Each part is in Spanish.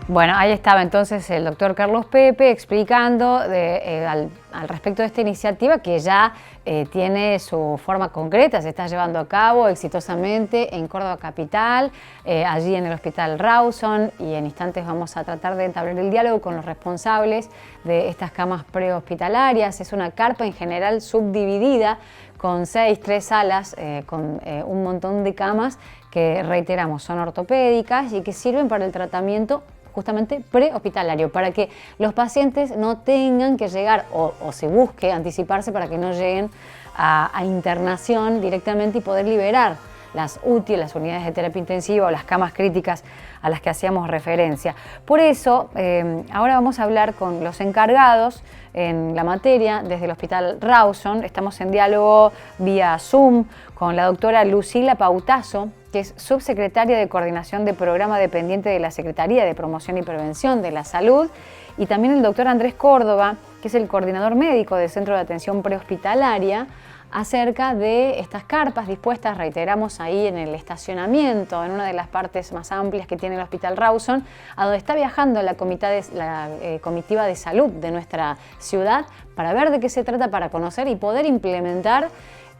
Bueno, ahí estaba entonces el doctor Carlos Pepe explicando al respecto de esta iniciativa que ya tiene su forma concreta, se está llevando a cabo exitosamente en Córdoba Capital, allí en el Hospital Rawson, y en instantes vamos a tratar de entablar el diálogo con los responsables de estas camas prehospitalarias. Es una carpa en general subdividida con 3 salas, con un montón de camas que, reiteramos, son ortopédicas y que sirven para el tratamiento justamente prehospitalario, para que los pacientes no tengan que llegar o se busque anticiparse para que no lleguen a internación directamente y poder liberar las UTI, las unidades de terapia intensiva o las camas críticas a las que hacíamos referencia. Por eso, ahora vamos a hablar con los encargados en la materia desde el Hospital Rawson. Estamos en diálogo vía Zoom con la doctora Lucila Pautazo, que es subsecretaria de Coordinación de Programa dependiente de la Secretaría de Promoción y Prevención de la Salud, y también el doctor Andrés Córdoba, que es el coordinador médico del Centro de Atención Prehospitalaria, acerca de estas carpas dispuestas, reiteramos, ahí en el estacionamiento, en una de las partes más amplias que tiene el Hospital Rawson, a donde está viajando la comitiva de salud de nuestra ciudad, para ver de qué se trata, para conocer y poder implementar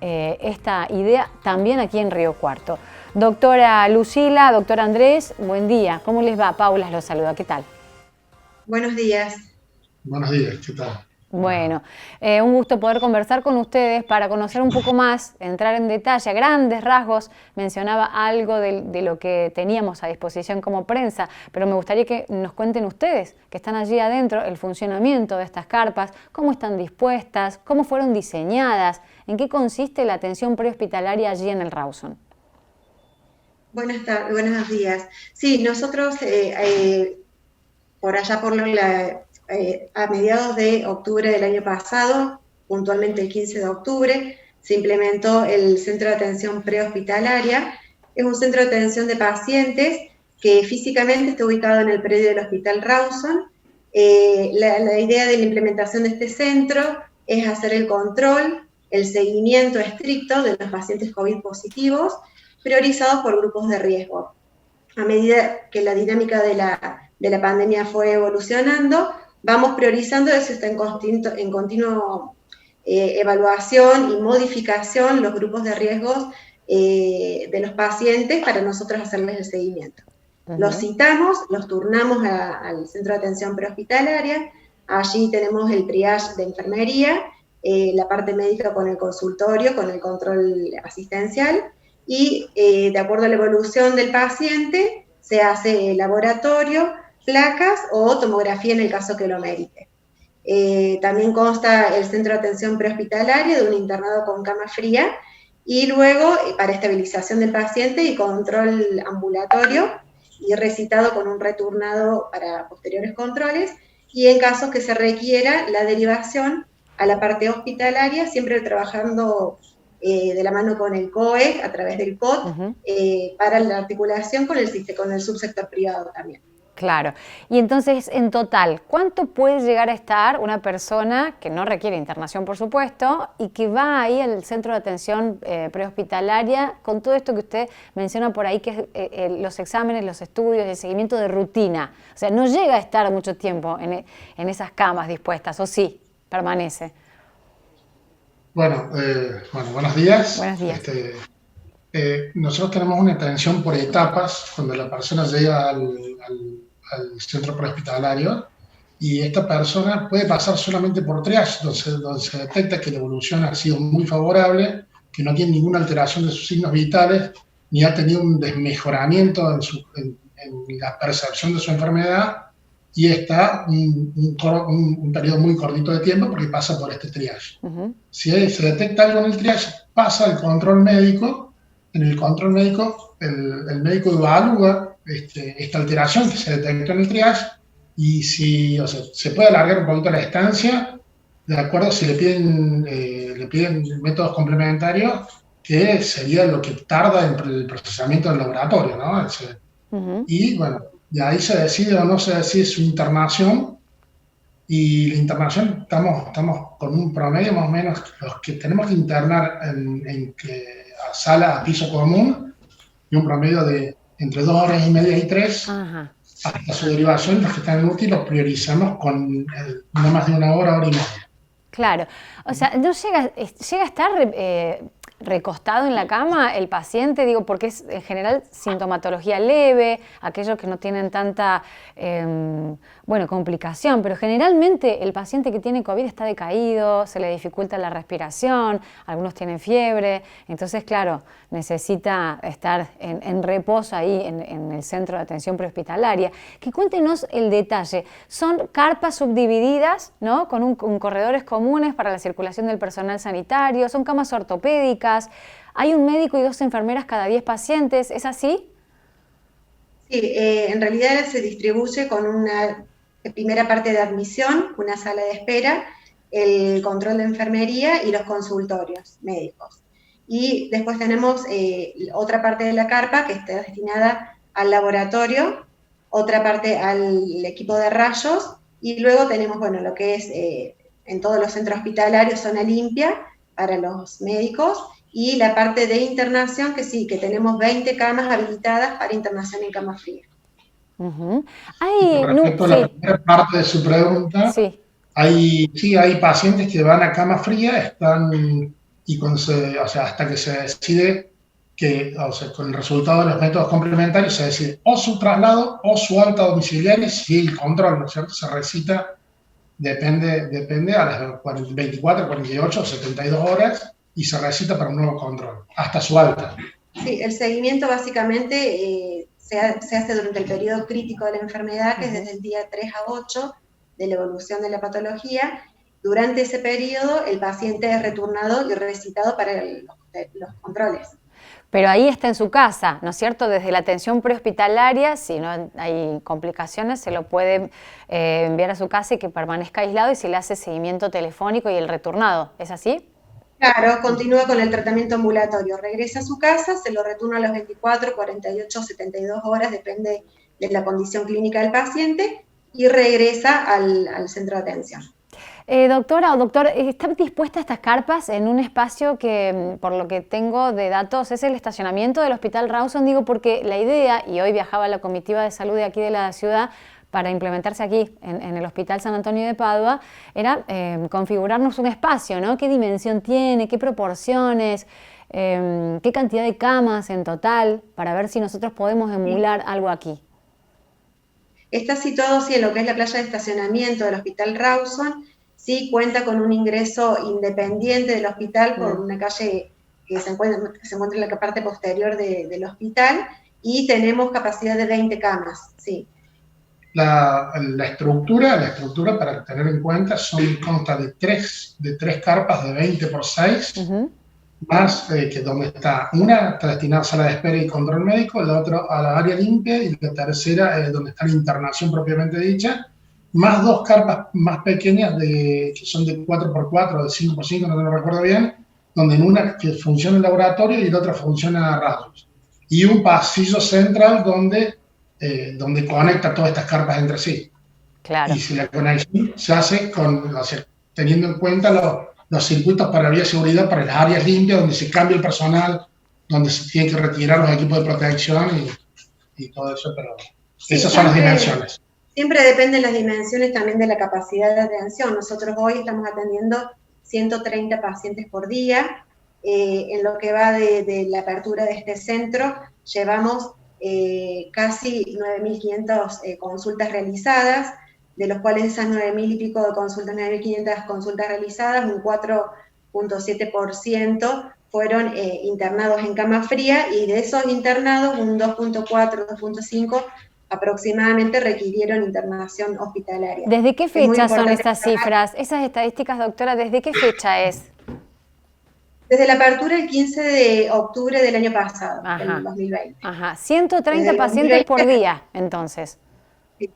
esta idea también aquí en Río Cuarto. Doctora Lucila, doctor Andrés, buen día. ¿Cómo les va? Paula los saluda. ¿Qué tal? Buenos días. Buenos días, ¿qué tal? Bueno, un gusto poder conversar con ustedes para conocer un poco más, entrar en detalle, a grandes rasgos. Mencionaba algo de lo que teníamos a disposición como prensa, pero me gustaría que nos cuenten ustedes, que están allí adentro, el funcionamiento de estas carpas, cómo están dispuestas, cómo fueron diseñadas, en qué consiste la atención prehospitalaria allí en el Rawson. Buenos días. Sí, nosotros por allá a mediados de octubre del año pasado, puntualmente el 15 de octubre, se implementó el Centro de Atención Prehospitalaria. Es un centro de atención de pacientes que físicamente está ubicado en el predio del Hospital Rawson. La idea de la implementación de este centro es hacer el control, el seguimiento estricto de los pacientes COVID positivos, priorizados por grupos de riesgo. A medida que la dinámica de la pandemia fue evolucionando, vamos priorizando, eso está en continuo evaluación y modificación los grupos de riesgos de los pacientes para nosotros hacerles el seguimiento. Los citamos, los turnamos al centro de atención prehospitalaria. Allí tenemos el triage de enfermería, la parte médica con el consultorio, con el control asistencial, y de acuerdo a la evolución del paciente se hace laboratorio, placas o tomografía en el caso que lo merite. También consta el centro de atención prehospitalaria de un internado con cama fría, y luego para estabilización del paciente y control ambulatorio, y recitado con un returnado para posteriores controles, y en caso que se requiera la derivación a la parte hospitalaria, siempre trabajando de la mano con el COE, a través del COT, para la articulación con el subsector privado también. Claro. Y entonces, en total, ¿cuánto puede llegar a estar una persona que no requiere internación, por supuesto, y que va ahí al centro de atención prehospitalaria con todo esto que usted menciona por ahí, que es los exámenes, los estudios, el seguimiento de rutina? O sea, no llega a estar mucho tiempo en esas camas dispuestas, ¿o sí? Permanece. Bueno, buenos días. Buenos días. Nosotros tenemos una atención por etapas cuando la persona llega al centro prehospitalario, y esta persona puede pasar solamente por triage, donde se detecta que la evolución ha sido muy favorable, que no tiene ninguna alteración de sus signos vitales, ni ha tenido un desmejoramiento en la percepción de su enfermedad, y está un periodo muy cortito de tiempo porque pasa por este triage. Si se detecta algo en el triage, pasa al control médico. En el control médico, el médico evalúa esta alteración que se detectó en el triage, y se puede alargar un poquito la estancia, de acuerdo si le piden métodos complementarios, que sería lo que tarda en el procesamiento del laboratorio, ¿no? Y bueno, de ahí se decide o no se decide su internación. Y la internación, estamos con un promedio más o menos, los que tenemos que internar a sala, a piso común, y un promedio de entre 2 horas y media y 3. Ajá. hasta su derivación, los que están en UTI los priorizamos con no más de una hora y media. Claro, o sea, no llega a estar recostado en la cama el paciente, digo, porque es en general sintomatología leve, aquellos que no tienen tanta, complicación, pero generalmente el paciente que tiene COVID está decaído, se le dificulta la respiración, algunos tienen fiebre, entonces, claro, necesita estar en reposo ahí en el centro de atención prehospitalaria. Que cuéntenos el detalle, son carpas subdivididas, ¿no?, con corredores comunes para la circulación del personal sanitario, son camas ortopédicas, hay un médico y 2 enfermeras cada 10 pacientes, ¿es así? Sí, en realidad se distribuye con una primera parte de admisión, una sala de espera, el control de enfermería y los consultorios médicos. Y después tenemos otra parte de la carpa que está destinada al laboratorio, otra parte al equipo de rayos, y luego tenemos, lo que es en todos los centros hospitalarios zona limpia para los médicos, y la parte de internación, que sí, que tenemos 20 camas habilitadas para internación en cama fría. Uh-huh. Con respecto a la primera parte de su pregunta, sí. hay pacientes que van a cama fría, hasta que se decide con el resultado de los métodos complementarios, se decide o su traslado o su alta domiciliaria, si el control, ¿no es cierto?, se recita, depende a las 24, 48 o 72 horas, y se recita para un nuevo control, hasta su alta. Sí, el seguimiento básicamente se hace durante el periodo crítico de la enfermedad, que es desde el día 3 a 8 de la evolución de la patología. Durante ese periodo, el paciente es returnado y recitado para los controles. Pero ahí está en su casa, ¿no es cierto? Desde la atención prehospitalaria, si no hay complicaciones, se lo puede enviar a su casa y que permanezca aislado, y se le hace seguimiento telefónico y el returnado, ¿es así? Claro, continúa con el tratamiento ambulatorio, regresa a su casa, se lo retorna a las 24, 48, 72 horas, depende de la condición clínica del paciente, y regresa al centro de atención. Doctora o doctor, ¿están dispuestas estas carpas en un espacio que, por lo que tengo de datos, es el estacionamiento del Hospital Rawson? Digo, porque la idea, y hoy viajaba la comitiva de salud de aquí de la ciudad para implementarse aquí en el Hospital San Antonio de Padua, era configurarnos un espacio, ¿no? ¿Qué dimensión tiene? ¿Qué proporciones? ¿Qué cantidad de camas en total? Para ver si nosotros podemos emular algo aquí. Está situado, sí, en lo que es la playa de estacionamiento del Hospital Rawson. Sí, cuenta con un ingreso independiente del hospital por una calle que se encuentra en la parte posterior del hospital, y tenemos capacidad de 20 camas, sí. La estructura, para tener en cuenta, consta de tres carpas de 20 por 6, más que donde está destinada a sala de espera y control médico, la otra a la área limpia, y la tercera donde está la internación propiamente dicha, más 2 carpas más pequeñas que son de 4x4 o de 5x5, no me recuerdo bien, donde en una que funciona el laboratorio y la otra funciona rayos. Y un pasillo central donde conecta todas estas carpas entre sí. Claro. Y si la conexión se hace teniendo en cuenta los circuitos para bioseguridad para las áreas limpias, donde se cambia el personal, donde se tienen que retirar los equipos de protección y todo eso, pero sí, esas son las dimensiones. Siempre dependen las dimensiones también de la capacidad de atención. Nosotros hoy estamos atendiendo 130 pacientes por día. En lo que va de la apertura de este centro, llevamos casi 9.500 consultas realizadas, de los cuales esas 9.000 y pico de consultas, 9.500 consultas realizadas, un 4.7% fueron internados en cama fría, y de esos internados un 2.4, 2.5 aproximadamente requirieron internación hospitalaria. ¿Desde qué fecha son esas cifras, esas estadísticas, doctora? ¿Desde qué fecha es? Desde la apertura el 15 de octubre del año pasado, del 2020. Ajá, 130 pacientes por día, entonces. Sí.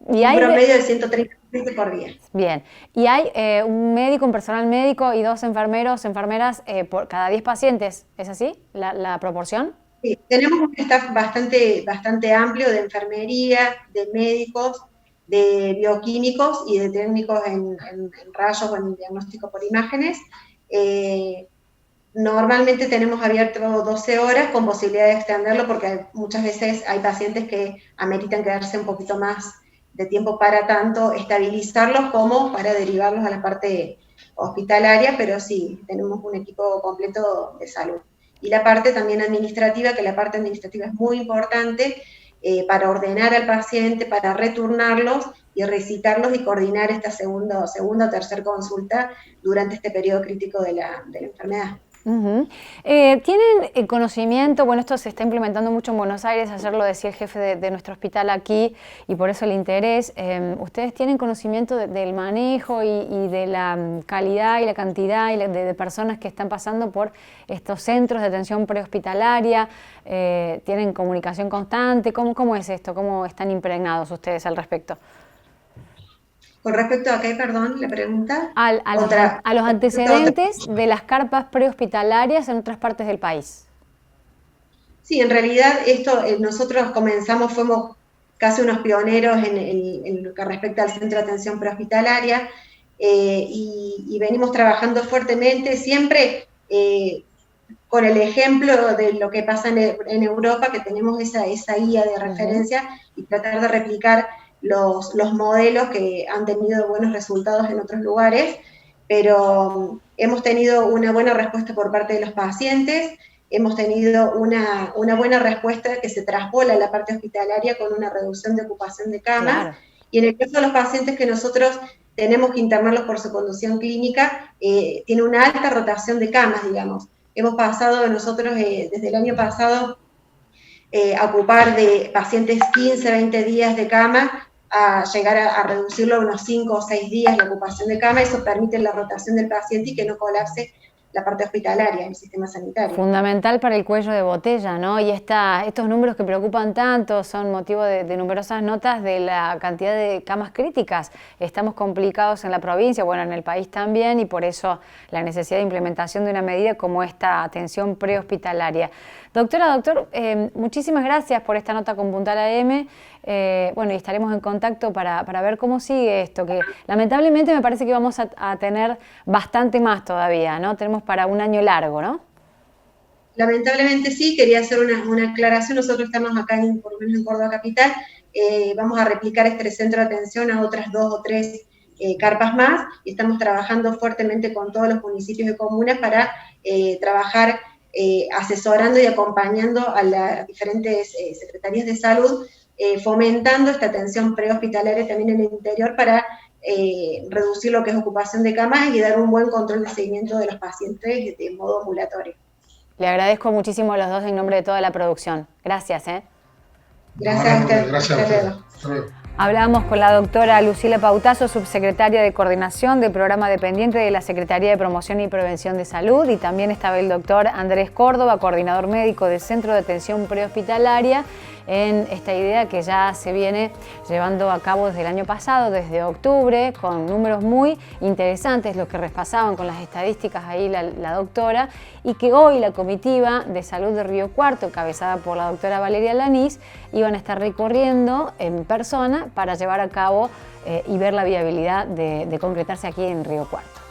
Y un promedio de 130 pacientes por día. Bien. ¿Y hay un médico, un personal médico y 2 enfermeros, enfermeras por cada 10 pacientes? ¿Es así la proporción? Sí, tenemos un staff bastante amplio de enfermería, de médicos, de bioquímicos y de técnicos en rayos o en diagnóstico por imágenes. Normalmente tenemos abierto 12 horas con posibilidad de extenderlo porque muchas veces hay pacientes que ameritan quedarse un poquito más de tiempo para tanto estabilizarlos como para derivarlos a la parte hospitalaria, pero sí, tenemos un equipo completo de salud. Y la parte también administrativa, que la parte administrativa es muy importante para ordenar al paciente, para returnarlos y recitarlos y coordinar esta segunda o tercera consulta durante este periodo crítico de la enfermedad. ¿Tienen conocimiento? Bueno, esto se está implementando mucho en Buenos Aires, ayer lo decía el jefe de nuestro hospital aquí y por eso el interés. ¿Ustedes tienen conocimiento del manejo y de la calidad y la cantidad de personas que están pasando por estos centros de atención prehospitalaria? ¿Tienen comunicación constante? ¿Cómo es esto? ¿Cómo están impregnados ustedes al respecto? Con respecto a qué, perdón, la pregunta. A los antecedentes de las carpas prehospitalarias en otras partes del país. Sí, en realidad esto nosotros comenzamos, fuimos casi unos pioneros en lo que respecta al centro de atención prehospitalaria y venimos trabajando fuertemente, siempre con el ejemplo de lo que pasa en Europa, que tenemos esa guía de referencia y tratar de replicar los modelos que han tenido buenos resultados en otros lugares, pero hemos tenido una buena respuesta por parte de los pacientes, hemos tenido una buena respuesta que se traspola a la parte hospitalaria con una reducción de ocupación de camas, claro. Y en el caso de los pacientes que nosotros tenemos que internarlos por su condición clínica, tiene una alta rotación de camas, digamos. Hemos pasado nosotros desde el año pasado a ocupar de pacientes 15, 20 días de cama, a llegar a reducirlo a unos 5 o 6 días la ocupación de cama. Eso permite la rotación del paciente y que no colapse la parte hospitalaria, el sistema sanitario. Fundamental para el cuello de botella, ¿no? Y estos números que preocupan tanto son motivo de numerosas notas de la cantidad de camas críticas. Estamos complicados en la provincia, bueno, en el país también, y por eso la necesidad de implementación de una medida como esta atención prehospitalaria. Doctor, muchísimas gracias por esta nota con Puntal AM. Bueno, y estaremos en contacto para ver cómo sigue esto, que lamentablemente me parece que vamos a tener bastante más todavía, ¿no? Tenemos para un año largo, ¿no? Lamentablemente sí, quería hacer una aclaración. Nosotros estamos acá, por lo menos en Córdoba Capital, vamos a replicar este centro de atención a otras 2 o 3 carpas más, y estamos trabajando fuertemente con todos los municipios y comunas para trabajar asesorando y acompañando a las diferentes secretarías de salud, fomentando esta atención prehospitalaria también en el interior para reducir lo que es ocupación de camas y dar un buen control de seguimiento de los pacientes de modo ambulatorio. Le agradezco muchísimo a los dos en nombre de toda la producción. Gracias. Gracias a usted. Gracias a usted. Hablamos con la doctora Lucila Pautazo, subsecretaria de Coordinación del Programa Dependiente de la Secretaría de Promoción y Prevención de Salud, y también estaba el doctor Andrés Córdoba, coordinador médico del Centro de Atención Prehospitalaria, en esta idea que ya se viene llevando a cabo desde el año pasado, desde octubre, con números muy interesantes, los que repasaban con las estadísticas ahí la doctora, y que hoy la comitiva de salud de Río Cuarto, encabezada por la doctora Valeria Lanís, iban a estar recorriendo en persona para llevar a cabo y ver la viabilidad de concretarse aquí en Río Cuarto.